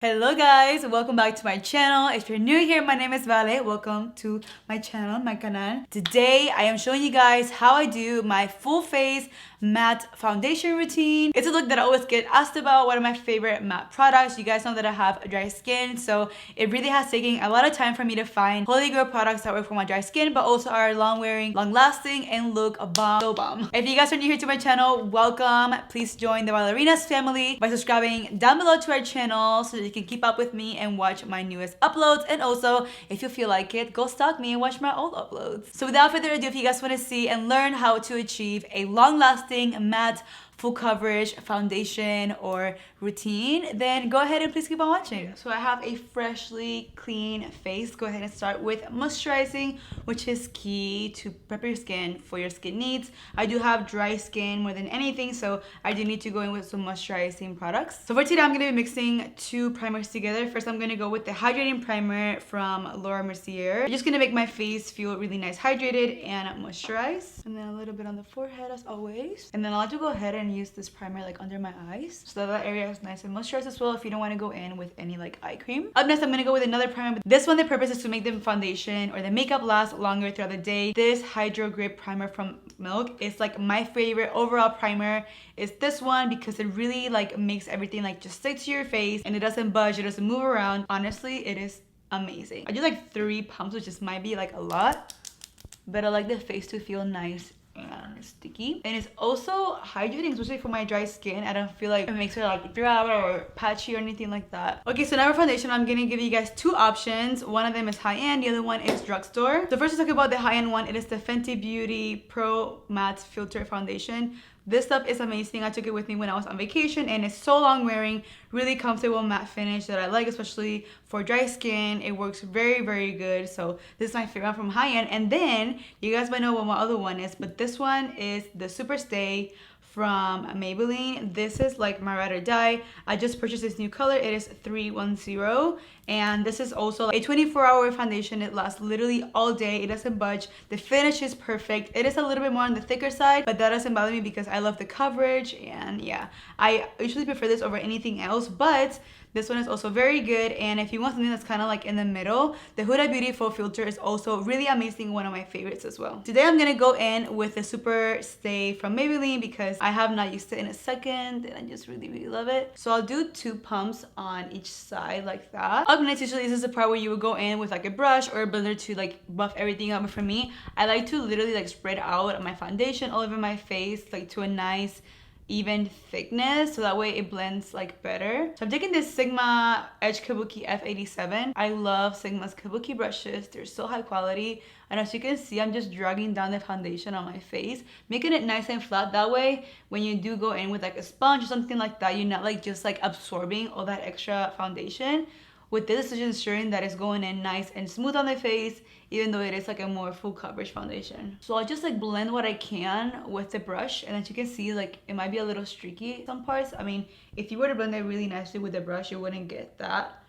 Hello guys, welcome back to my channel. If you're new here, my name is Vale. Welcome to my channel, my canal. Today I am showing you guys how I do my full face matte foundation routine. It's a look that I always get asked about, one of my favorite matte products. You guys know that I have dry skin, so it really has taken a lot of time for me to find holy grail products that work for my dry skin but also are long wearing, long lasting, and look a bomb, so bomb. If you guys are new here to my channel, welcome. Please join the Ballerinas family by subscribing down below to our channel so that you can keep up with me and watch my newest uploads. And also, if you feel like it, go stalk me and watch my old uploads. So without further ado, if you guys want to see and learn how to achieve a long-lasting matte full coverage foundation or routine, then go ahead and please keep on watching. So I have a freshly clean face. Go ahead and start with moisturizing, which is key to prep your skin for your skin needs. I do have dry skin more than anything, so I do need to go in with some moisturizing products. So for today, I'm going to be mixing two primers together. First, I'm going to go with the hydrating primer from Laura Mercier. I'm just going to make my face feel really nice hydrated and moisturized. And then a little bit on the forehead as always. And then I'll have to go ahead and use this primer like under my eyes so that area is nice and moisturized as well if you don't want to go in with any like eye cream. Up next, I'm going to go with another primer, but this one, the purpose is to make the foundation or the makeup last longer throughout the day. This Hydro Grip primer from Milk is like my favorite overall primer. Is this one because it really like makes everything like just stick to your face and it doesn't budge, it doesn't move around. Honestly, it is amazing. I do like 3 pumps, which just might be like a lot, but I like the face to feel nice and sticky, and it's also hydrating, especially for my dry skin. I don't feel like it makes it like dry or patchy or anything like that. Okay, so now for foundation, I'm gonna give you guys 2 options. One of them is high-end, the other one is drugstore. So first, to talk about the high-end one, it is the Fenty Beauty Pro Matte Filter Foundation. This stuff is amazing. I took it with me when I was on vacation and it's so long wearing, really comfortable matte finish that I like, especially for dry skin. It works very, very good. So this is my favorite one from high end. And then you guys might know what my other one is, but this one is the Super Stay from Maybelline. This is like my ride or die. I just purchased this new color. It is 310, and this is also a 24-hour foundation. It lasts literally all day. It doesn't budge. The finish is perfect. It is a little bit more on the thicker side, but that doesn't bother me because I love the coverage. And yeah, I usually prefer this over anything else, but this one is also very good. And if you want something that's kind of like in the middle, the Huda Beauty Faux Filter is also really amazing, one of my favorites as well. Today I'm gonna go in with the Super Stay from Maybelline because I have not used it in a second and I just really, really love it. So I'll do 2 pumps on each side like that. Up next, usually this is the part where you would go in with like a brush or a blender to like buff everything up. But for me, I like to literally like spread out my foundation all over my face, like to a nice even thickness, so that way it blends like better. So I'm taking this Sigma Edge Kabuki F87. I love Sigma's Kabuki brushes. They're so high quality, and as you can see, I'm just dragging down the foundation on my face, making it nice and flat. That way when you do go in with like a sponge or something like that, you're not like just like absorbing all that extra foundation. With this, it's just ensuring that it's going in nice and smooth on the face, even though it is like a more full coverage foundation. So I'll just like blend what I can with the brush, and as you can see, like it might be a little streaky some parts. I mean, if you were to blend it really nicely with the brush, you wouldn't get that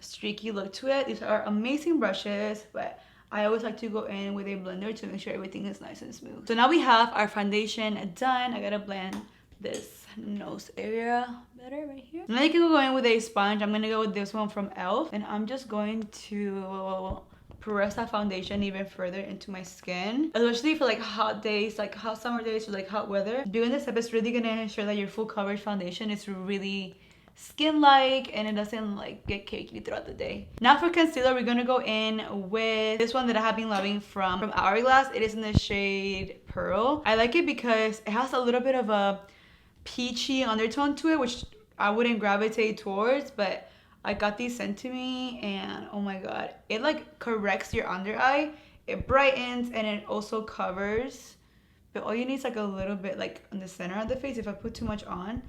streaky look to it. These are amazing brushes, but I always like to go in with a blender to make sure everything is nice and smooth. So now we have our foundation done. I gotta blend this nose area better right here. Now you can go in with a sponge. I'm gonna go with this one from e.l.f. and I'm just going to press that foundation even further into my skin, especially for like hot days, like hot summer days or like hot weather. Doing this step is really gonna ensure that your full coverage foundation is really skin-like and it doesn't like get cakey throughout the day. Now for concealer, we're gonna go in with this one that I have been loving from Hourglass. It is in the shade Pearl. I like it because it has a little bit of a peachy undertone to it, which I wouldn't gravitate towards, but I got these sent to me and oh my god, it like corrects your under eye, it brightens, and it also covers, but all you need is like a little bit like on the center of the face. If I put too much on,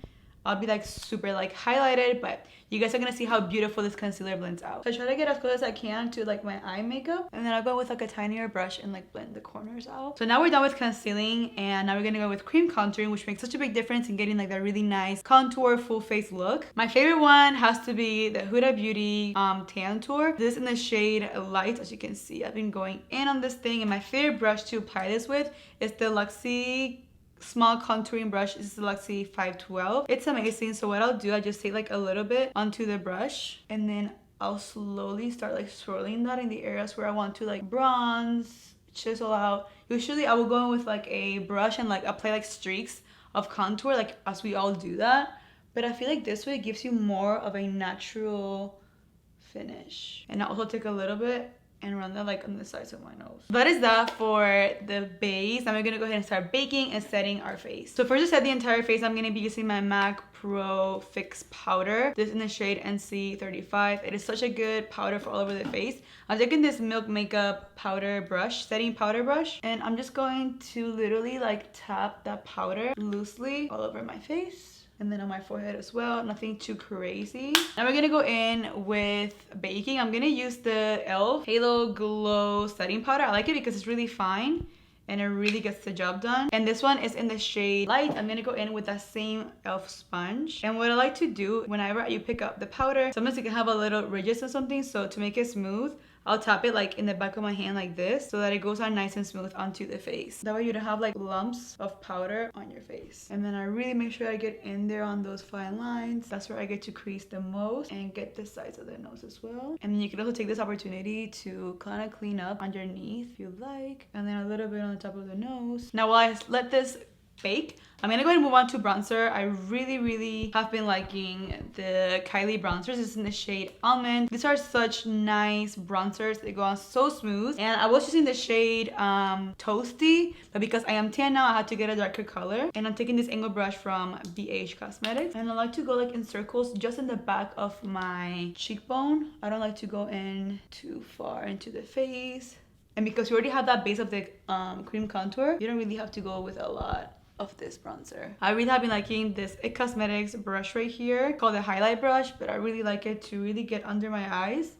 I'll be like super like highlighted, but you guys are gonna see how beautiful this concealer blends out. So I try to get as close as I can to like my eye makeup, and then I'll go with like a tinier brush and like blend the corners out. So now we're done with concealing, and now we're gonna go with cream contouring, which makes such a big difference in getting like that really nice contour full face look. My favorite one has to be the Huda Beauty Tan Tour. This in the shade Light. As you can see, I've been going in on this thing, and my favorite brush to apply this with is the Luxie small contouring brush. This is the Luxie 512. It's amazing. So what I'll do, I just take like a little bit onto the brush, and then I'll slowly start like swirling that in the areas where I want to like bronze, chisel out. Usually I will go in with like a brush and like apply like streaks of contour, like as we all do that. But I feel like this way it gives you more of a natural finish. And I'll also take a little bit and run that like on the sides of my nose. That is that for the base. Now we're gonna go ahead and start baking and setting our face. So first to set the entire face, I'm gonna be using my MAC Pro Fix powder. This in the shade NC35. It is such a good powder for all over the face. I'm taking this Milk Makeup powder brush, setting powder brush, and I'm just going to literally like tap that powder loosely all over my face. And then on my forehead as well, nothing too crazy. Now we're gonna go in with baking. I'm gonna use the e.l.f. Halo Glow setting powder. I like it because it's really fine and it really gets the job done. And this one is in the shade Light. I'm gonna go in with that same e.l.f. sponge. And what I like to do whenever you pick up the powder, sometimes you can have a little ridges or something, so to make it smooth, I'll tap it like in the back of my hand like this so that it goes on nice and smooth onto the face. That way you don't have like lumps of powder on your face. And then I really make sure I get in there on those fine lines. That's where I get to crease the most and get the sides of the nose as well. And then you can also take this opportunity to kind of clean up underneath if you like. And then a little bit on the top of the nose. Now while I let this bake, I'm gonna go ahead and move on to bronzer. I really have been liking the Kylie bronzers. This is in the shade Almond. These are such nice bronzers. They go on so smooth. And I was using the shade Toasty, but because I am tan now, I had to get a darker color. And I'm taking this angle brush from BH Cosmetics. And I like to go like in circles just in the back of my cheekbone. I don't like to go in too far into the face. And because you already have that base of the cream contour, you don't really have to go with a lot of this bronzer. I really have been liking this IT Cosmetics brush right here called the highlight brush, but I really like it to really get under my eyes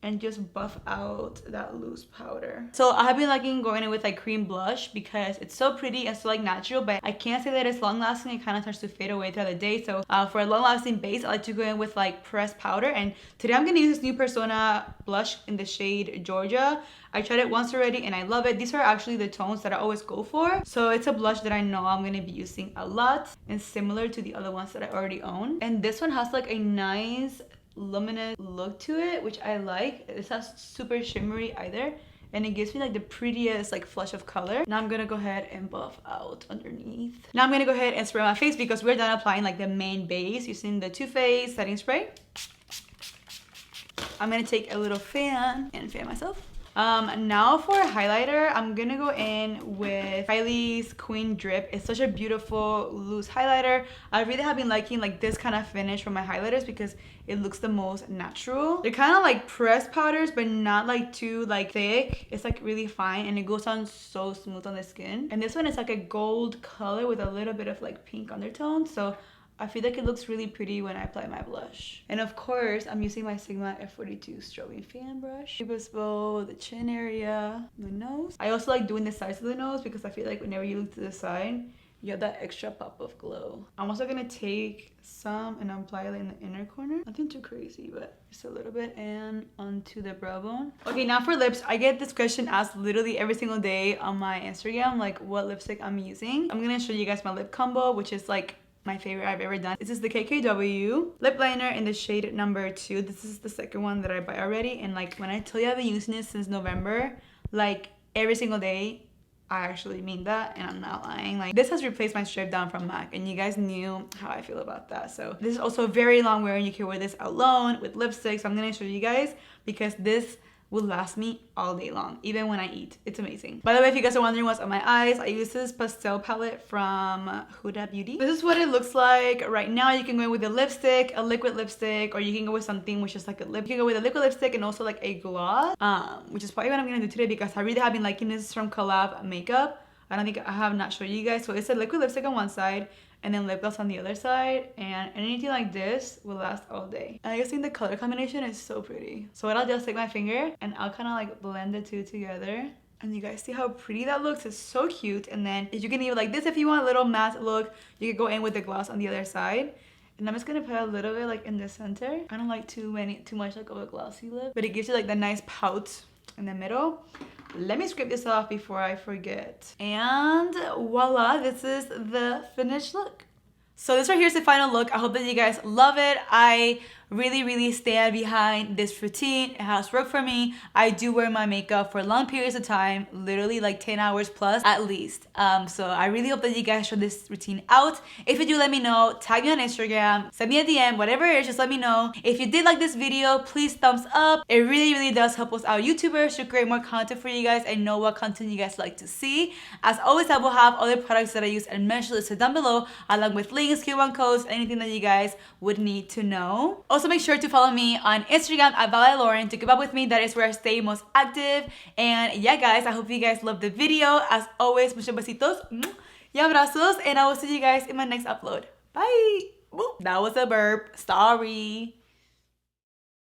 and just buff out that loose powder. So I have been liking going in with like cream blush because it's so pretty and so like natural, but I can't say that it's long lasting. It kind of starts to fade away throughout the day. So for a long lasting base, I like to go in with like pressed powder. And today I'm gonna use this new Persona blush in the shade Georgia. I tried it once already and I love it. These are actually the tones that I always go for. So it's a blush that I know I'm gonna be using a lot and similar to the other ones that I already own. And this one has like a nice luminous look to it, which I like. It's not super shimmery either, and it gives me like the prettiest like flush of color. Now I'm gonna go ahead and buff out underneath. Now I'm gonna go ahead and spray my face because we're done applying like the main base using the Too Faced setting spray. I'm gonna take a little fan and fan myself. Now for a highlighter, I'm gonna go in with Kylie's Queen Drip. It's such a beautiful loose highlighter. I really have been liking like this kind of finish for my highlighters because it looks the most natural. They're kind of like pressed powders, but not like too like thick. It's like really fine and it goes on so smooth on the skin. And this one is like a gold color with a little bit of like pink undertone. So I feel like it looks really pretty when I apply my blush. And of course, I'm using my Sigma F42 strobing fan brush. It was both the chin area, the nose. I also like doing the sides of the nose because I feel like whenever you look to the side, you have that extra pop of glow. I'm also gonna take some and apply it in the inner corner. Nothing too crazy, but just a little bit and onto the brow bone. Okay, now for lips, I get this question asked literally every single day on my Instagram, like what lipstick I'm using. I'm gonna show you guys my lip combo, which is like my favorite I've ever done. This is the KKW lip liner in the shade number 2. This is the second one that I buy already. And like when I tell you I've been using this since November, like every single day, I actually mean that and I'm not lying. Like this has replaced my strip down from MAC and you guys knew how I feel about that. So this is also very long wear and you can wear this alone with lipstick. So I'm gonna show you guys because this will last me all day long, even when I eat. It's amazing. By the way, if you guys are wondering what's on my eyes, I use this pastel palette from Huda Beauty. This is what it looks like right now. You can go in with a lipstick, a liquid lipstick, or you can go with something which is like a lip. You can go with a liquid lipstick and also like a gloss, which is probably what I'm gonna do today because I really have been liking this from Collab Makeup. I don't think I have not showed you guys. So it's a liquid lipstick on one side and then lip gloss on the other side, and anything like this will last all day. And I just think the color combination is so pretty. So what I'll do is take my finger and I'll kind of like blend the two together. And you guys see how pretty that looks? It's so cute. And then you can even like this if you want a little matte look. You could go in with the gloss on the other side. And I'm just gonna put a little bit like in the center. I don't like too much like of a glossy lip, but it gives you like the nice pout in the middle. Let me scrape this off before I forget. And voila, this is the finished look. So this right here is the final look. I hope that you guys love it. I really stand behind this routine. It has worked for me. I do wear my makeup for long periods of time, literally like 10 hours plus at least. So I really hope that you guys try this routine out. If you do, let me know. Tag me on Instagram, send me a DM, whatever it is, just let me know. If you did like this video, please thumbs up. It really does help us out YouTubers to create more content for you guys and know what content you guys like to see. As always, I will have other products that I use and mention listed down below, along with links, coupon codes, anything that you guys would need to know. Also, make sure to follow me on Instagram at vale to keep up with me. That is where I stay most active. And yeah, guys, I hope you guys loved the video. As always, muchos besitos y abrazos, and I will see you guys in my next upload. Bye. That was a burp. Sorry.